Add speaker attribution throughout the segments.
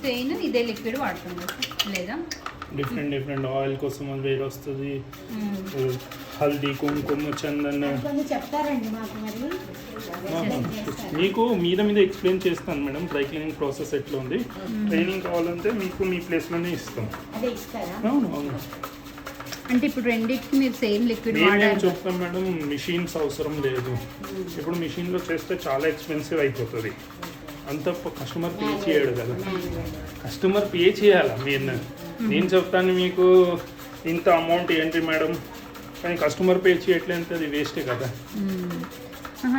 Speaker 1: Strain ఇదే liquid వాడుతున్నారు లేదా?
Speaker 2: డిఫరెంట్ ఆయిల్ కోసం అది వేరే వస్తుంది. హల్దీ, కుంకుమ, చందన్
Speaker 3: చెప్తారండి మాకు. మరి
Speaker 2: మీకు మీద ఎక్స్ప్లెయిన్ చేస్తాను మేడం డ్రై క్లీనింగ్ ప్రాసెస్ ఎట్లా ఉంది. ట్రైనింగ్ కావాలంటే మీకు మీ ప్లేస్లోనే ఇస్తాం. అవును.
Speaker 1: అంటే ఇప్పుడు రెండింటికి మీరు సేమ్ లిక్విడ్
Speaker 2: మేము చెప్తాం మేడం, మిషన్స్ అవసరం లేదు. ఇప్పుడు మిషన్లో చేస్తే చాలా ఎక్స్పెన్సివ్ అయిపోతుంది. అంత కస్టమర్ పే చేయడు కదా, కస్టమర్ పే చేయాలా మీరు. నేను చెప్తాను మీకు ఇంత అమౌంట్ ఏంటి మేడం, కానీ కస్టమర్ పే చేయట్లేదు, అది వేస్టే కదా.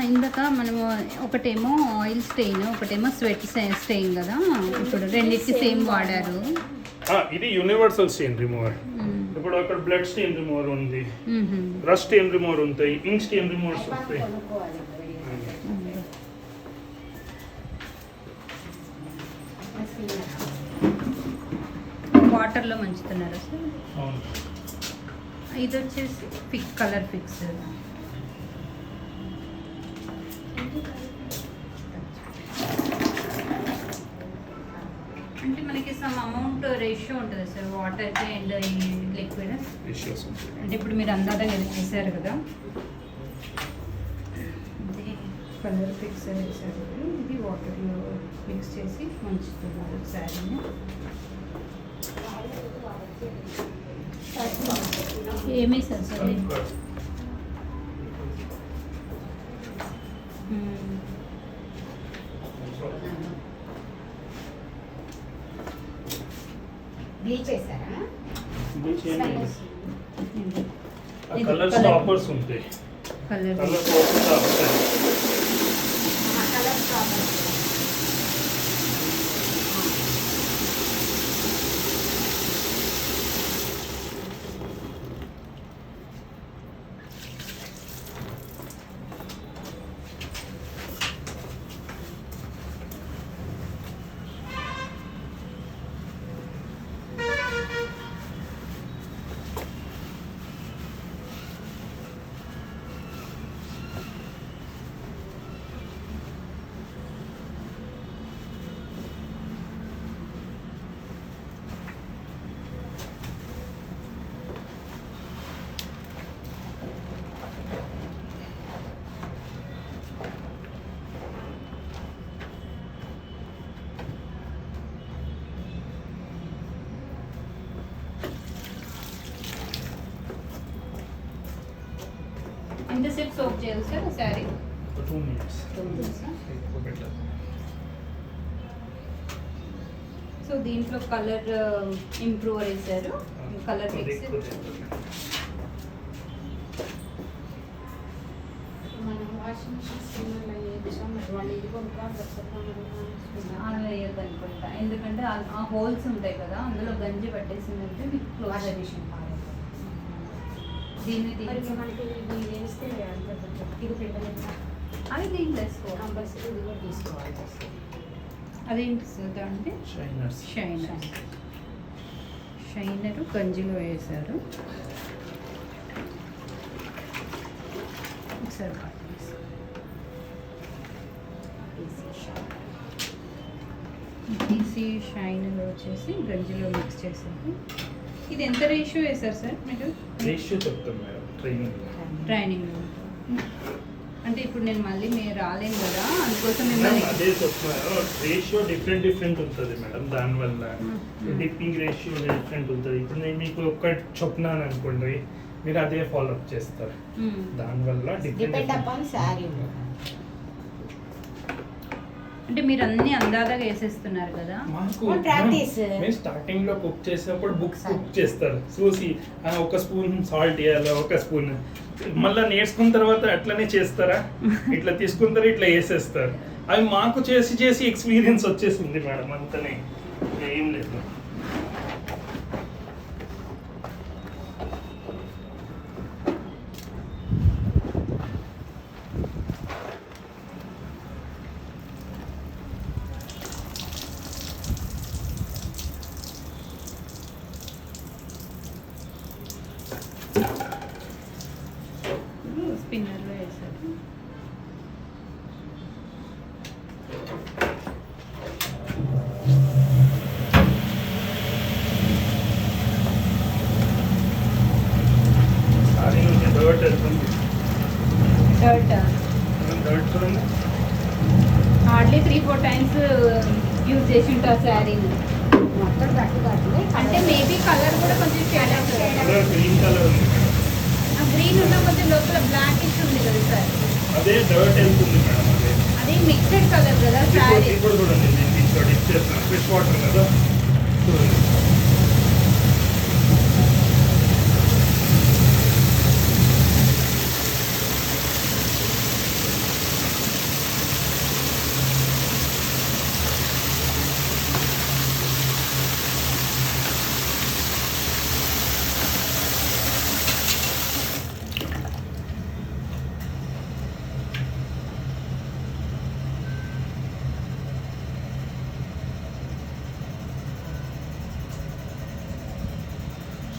Speaker 1: ఇందాక మనము ఒకటేమో ఆయిల్ స్టెయిన్, ఒకటేమో స్వెట్ స్టెయిన్ కదా, ఇప్పుడు రెండింటికి సేమ్ వాడారు.
Speaker 2: ఇది యూనివర్సల్ స్టెయిన్ రిమూవర్. ఇప్పుడు అక్కడ బ్లడ్ స్టెయిన్ రిమూవర్ ఉంది, రస్ట్ స్టెయిన్ రిమూవర్ ఉంటాయి, ఇంక్ స్టెయిన్ రిమూవర్స్ వస్తాయి.
Speaker 1: వాటర్లో మంచుతున్నారా సార్? ఇది వచ్చేసి కలర్ ఫిక్స్. అంటే మనకి సమ్ అమౌంట్ రేషియో ఉంటుంది సార్ వాటర్కి అండ్ ఈ లిక్విడ్. అంటే ఇప్పుడు మీరు అందాక వేసారు కదా, ఇది కలర్ ఫిక్స్ వేసారు, ఇది వాటర్లో మిక్స్ చేసి మంచుతున్నారు శారీని. ఏమీ సార్ సార్
Speaker 3: బ్లీచ్ చేశారా?
Speaker 2: కలర్ స్టాపర్స్ ఉంటాయి, కలర్ స్టాపర్స్.
Speaker 1: ఎంతసేపు సోప్ చేయాలి సార్ శారీ?
Speaker 2: 2 minutes.
Speaker 1: సో దీంట్లో కలర్ ఇంప్రూవ్ వేసారు, కలర్ ఫిక్స్. అలా వేయద్దు అనుకుంటా, ఎందుకంటే ఆ హోల్స్ ఉంటాయి కదా, అందులో గంజి పట్టేసిందంటే మీకు క్లోజ్ ఎడిషన్. దీన్ని మనకి వేస్తే అది దీంట్లో వేసుకోవాలి కంపల్సరీ, ఇది కూడా తీసుకోవాలి. అదేంటి సార్ అంటే షైనరు గంజిలో వేసారు. ఒకసారి పీసీ షైనర్ వచ్చేసి గంజిలో మిక్స్ చేసారు. ఇది ఎంత రేషియో వేసారు సార్ మీరు?
Speaker 2: రేషియో చెప్తాం మేడం
Speaker 1: ట్రైనింగ్. అంటే ఇప్పుడు నేను మళ్ళీ మీరు రాలేను కదా, అందుకోసం మిమ్మల్ని
Speaker 2: అదే చెప్తున్నారు. రేషియో డిఫరెంట్ ఉంటుంది మేడం, దానివల్ల డిప్పింగ్ రేషియో డిఫరెంట్ ఉంటుంది. ఇప్పుడు నేను మీకు ఒక్కటి చెప్తున్నాను అనుకోండి, మీరు అదే ఫాలో అప్ చేస్తారు, దానివల్ల డిపెండ్ అపాన్ శారీ.
Speaker 1: అంటే మీరు అన్ని అందాగా వేసేస్తున్నారు కదా.
Speaker 2: మేము స్టార్టింగ్ లో కుక్ చేసేటప్పుడు బుక్స్ కుక్ చేస్తారు, చూసి ఒక స్పూన్ సాల్ట్ వేయాలి, ఒక స్పూన్. మళ్ళీ నేర్చుకున్న తర్వాత అట్లనే చేస్తారా, ఇట్లా తీసుకుంటారు, ఇట్లా వేసేస్తారు. అవి మాకు చేసి ఎక్స్పీరియన్స్ వచ్చేసింది మేడం, అంతనే ఏం లేదు.
Speaker 1: స్పిన్నర్లో వేసారు. శారీని.
Speaker 3: మొత్తం కట్టు కట్టులే
Speaker 1: అంటే మేబీ కలర్ కూడా కొంచెం షేడ్ అవుతుంది.
Speaker 2: గ్రీన్ కలర్ ఉంది మేడం.
Speaker 1: ఆ గ్రీన్ ఉన్న కొంచెం లోపల బ్లాకిష్ ఉంది కదా సార్.
Speaker 2: అదే డర్ట్ వెళ్తుంది మేడం. అదే
Speaker 1: అది మిక్స్డ్ కలర్ కదా శారీ.
Speaker 2: ఇప్పుడు చూడండి నేను దీంట్లో డిప్ చేస్తాను. ఫ్రెష్ వాటర్ కదా చూడండి.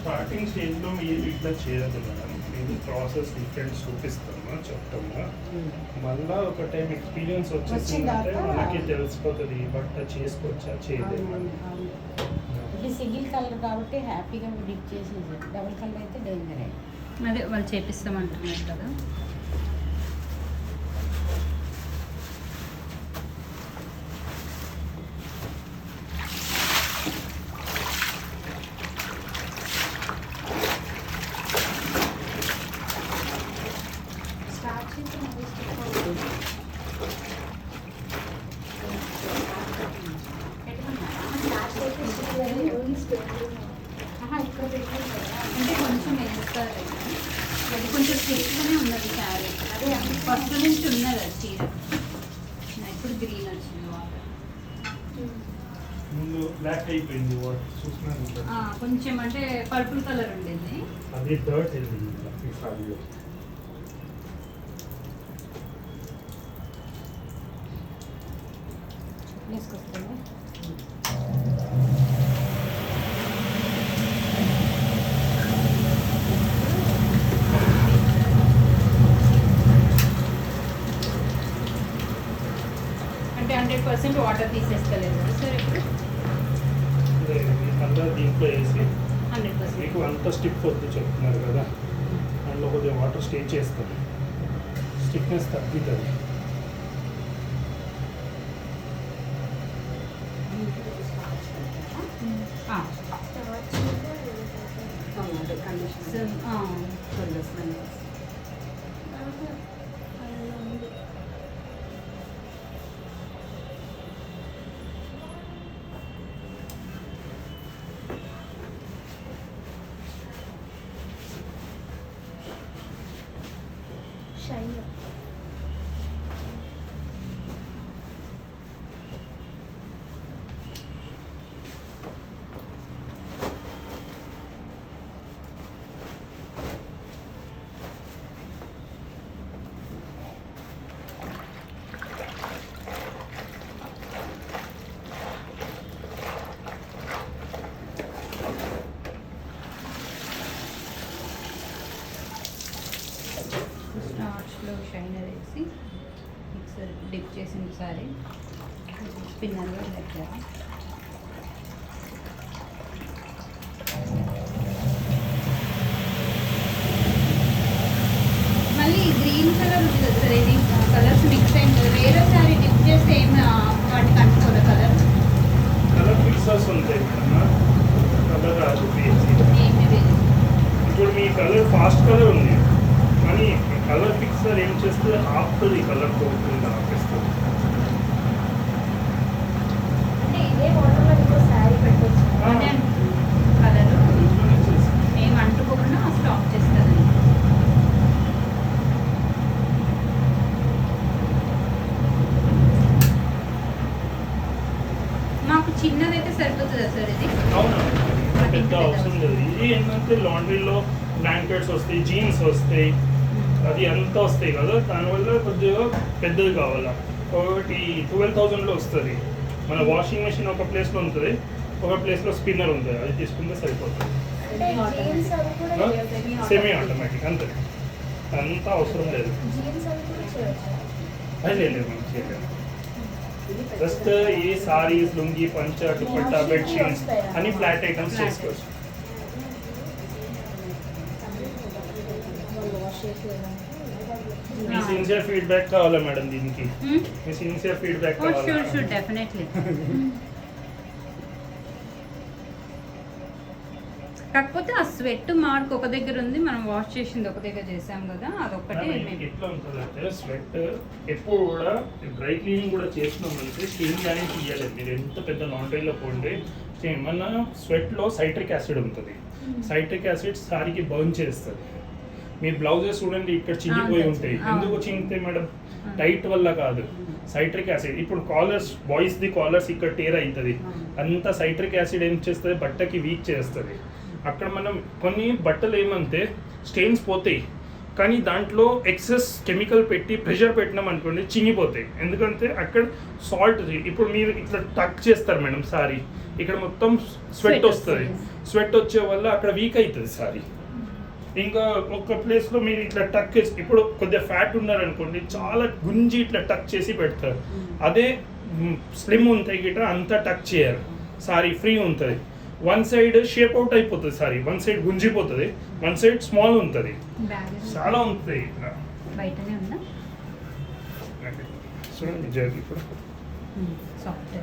Speaker 2: స్టార్టింగ్ స్టేజ్లో మీరు ఇట్లా చేయదు మేడం. మీరు ప్రాసెస్ డిఫరెంట్ చూపిస్తాము చెప్తాము. మళ్ళా ఒక టైం ఎక్స్పీరియన్స్ వచ్చేసిందంటే మనకి తెలిసిపోతుంది బట్ చేసుకోవచ్చా చేయలేమని.
Speaker 3: ఇది సింగిల్ కలర్ కాబట్టి హ్యాపీగా డిప్ చేసేది. డబుల్ కలర్ అయితే డేంజర్.
Speaker 1: అదే వాళ్ళు చేపిస్తామంటున్నారు కదా.
Speaker 3: స్టార్ట్ చేసి మళ్ళీ స్టిక్ అవుతుంది. స్టార్ట్ చేసి స్టిక్ అయ్యి ఓన్లీ స్టిక్. ఇక్కడ పెట్టారు కదా.
Speaker 1: అంటే కొంచెం వేస్తారు. అది కొంచెం స్టిచ్గానే ఉన్నది శారీ. అదే ఫస్ట్ నుంచి ఉన్నది అది చీర. ఇప్పుడు గ్రీన్ వచ్చింది వాటర్.
Speaker 2: ముందు బ్లాక్ అయిపోయింది వాటర్ చూసినాను.
Speaker 1: కొంచెం అంటే పర్పుల్ కలర్ ఉండింది.
Speaker 2: అది డర్ట్ వెళ్ళింది ఈ సారీలో.
Speaker 3: వేసుకొస్తుంది.
Speaker 1: అంటే 100% వాటర్ తీసేస్తలేదు కదా సార్ ఇప్పుడు.
Speaker 2: మళ్ళీ దీంట్లో వేసి
Speaker 1: 100%.
Speaker 2: మీకు అంత స్టిక్ వద్దు చెప్తున్నారు కదా, అందులో కొద్దిగా వాటర్ స్టే చేస్తుంది, స్టిక్నెస్ తగ్గుతుంది.
Speaker 1: స్టార్చ్లో షైనర్ వేసి మిక్సర్ డిప్ చేసిన సారీ స్పిన్నర్గా పెట్టారు. మళ్ళీ గ్రీన్ కలర్ ఉంది కదా సార్, ఇది కలర్స్ మిక్స్ అయింది. వేరే సారీ డిప్ చేస్తే ఏం వాటికి అంటుకోదా కలర్?
Speaker 2: కలర్ ఫిక్సర్స్ ఉంటాయి మేడం, కలర్ రాదు.
Speaker 1: ఏమి లేదు.
Speaker 2: ఇప్పుడు మీ కలర్ ఫాస్ట్ కలర్ ఉంది కానీ కలర్ ఫిక్సర్ ఏం చేస్తే ఆపుతుంది, కలర్ పోకుండా ఆపేస్తుంది.
Speaker 3: అంటే ఇదే మోడల్లో ఇంకో శారీ పెట్టవచ్చు.
Speaker 1: అదే కలర్ ఏం అంటుకోకుండా స్టాప్ చేస్తుంది. మాకు చిన్నదైతే సరిపోతుందా సార్ ఇది?
Speaker 2: అవునా, పెద్ద అవసరం లేదు. ఇది ఏంటంటే లాండ్రీలో బ్లాంకెట్స్ వస్తాయి, జీన్స్ వస్తాయి, అది అంతా వస్తాయి కదా, దానివల్ల కొద్దిగా పెద్దది కావాలా. ఒకటి 12,000లో వస్తుంది. మన వాషింగ్ మెషిన్ ఒక ప్లేస్లో ఉంటుంది, ఒక ప్లేస్లో స్పిన్నర్ ఉంటుంది, అది తీసుకుంటే సరిపోతుంది.
Speaker 3: అంటే జీన్స్ అవి కూడా
Speaker 2: సెమీ ఆటోమేటిక్ అంతే, అంతా అవసరం లేదు.
Speaker 3: జీన్స్ అవి కూడా చేయొచ్చు.
Speaker 2: అది లేదు మనం చేయలేదు. జస్ట్ ఈ సారీస్, లుంగి, పంచ, దుపట్టా, బెడ్షీట్స్ అన్ని ఫ్లాట్ ఐటమ్స్ చేసుకోవచ్చు. మీ సిన్సియర్ ఫీడ్బ్యాక్ కావాలా మేడం దీనికి? మీ సిన్సియర్ ఫీడ్బ్యాక్ కావాలా?
Speaker 1: Sure definitely. కాకపోతే ఆ స్వెట్ మార్క్ ఒక దగ్గర ఉంది, మనం వాష్ చేసింది ఒక దగ్గర చేసాం కదా, అదొక్కటే మేము
Speaker 2: ఎట్లా ఉంటుందంటే స్వెట్ ఎప్పుడు కూడా డ్రై క్లీనింగ్ కూడా చేసినామంటే స్టీమ్ కానీ తీయలేదు. మీరు ఎంత పెద్ద లాండ్రీలో పోండి, మన స్వెట్లో సైట్రిక్ యాసిడ్ ఉంటుంది. సైట్రిక్ యాసిడ్ సారీకి బర్న్ చేస్తుంది. మీరు బ్లౌజెస్ చూడండి ఇక్కడ చింగిపోయి ఉంటాయి. ఎందుకు చింగుతాయి మేడం? టైట్ వల్ల కాదు, సైట్రిక్ యాసిడ్. ఇప్పుడు కాలర్స్, బాయ్స్ ది కాలర్స్ ఇక్కడ టేర్ అవుతుంది, అంతా సైట్రిక్ యాసిడ్ ఏం చేస్తుంది, బట్టకి వీక్ చేస్తుంది. అక్కడ మనం కొన్ని బట్టలు ఏమంటే స్టెయిన్స్ పోతాయి, కానీ దాంట్లో ఎక్సెస్ కెమికల్ పెట్టి ప్రెషర్ పెట్టినాం అనుకోండి చింగిపోతాయి. ఎందుకంటే అక్కడ సాల్ట్, ఇప్పుడు మీరు ఇట్లా టక్ చేస్తారు మేడం సారీ, ఇక్కడ మొత్తం స్వెట్ వస్తుంది. స్వెట్ వచ్చే వల్ల అక్కడ వీక్ అవుతుంది సారీ. ఇంకా ఒక ప్లేస్లో మీరు ఇట్లా టక్ చేసి, ఇప్పుడు కొద్దిగా ఫ్యాట్ ఉన్నారనుకోండి చాలా గుంజి ఇట్లా టక్ చేసి పెడతారు. అదే స్లిమ్ ఉంటాయి గిట్ట అంతా టక్ చేయరు, సారీ ఫ్రీ ఉంటుంది. వన్ సైడ్ షేప్ అవుట్ అయిపోతుంది సారీ, వన్ సైడ్ గుంజిపోతుంది, వన్ సైడ్ స్మాల్ ఉంటుంది, చాలా ఉంటుంది. ఇట్లా
Speaker 1: బయటనే ఉందా
Speaker 2: చూడండి జరిగి ఇప్పుడు
Speaker 1: సాఫ్ట్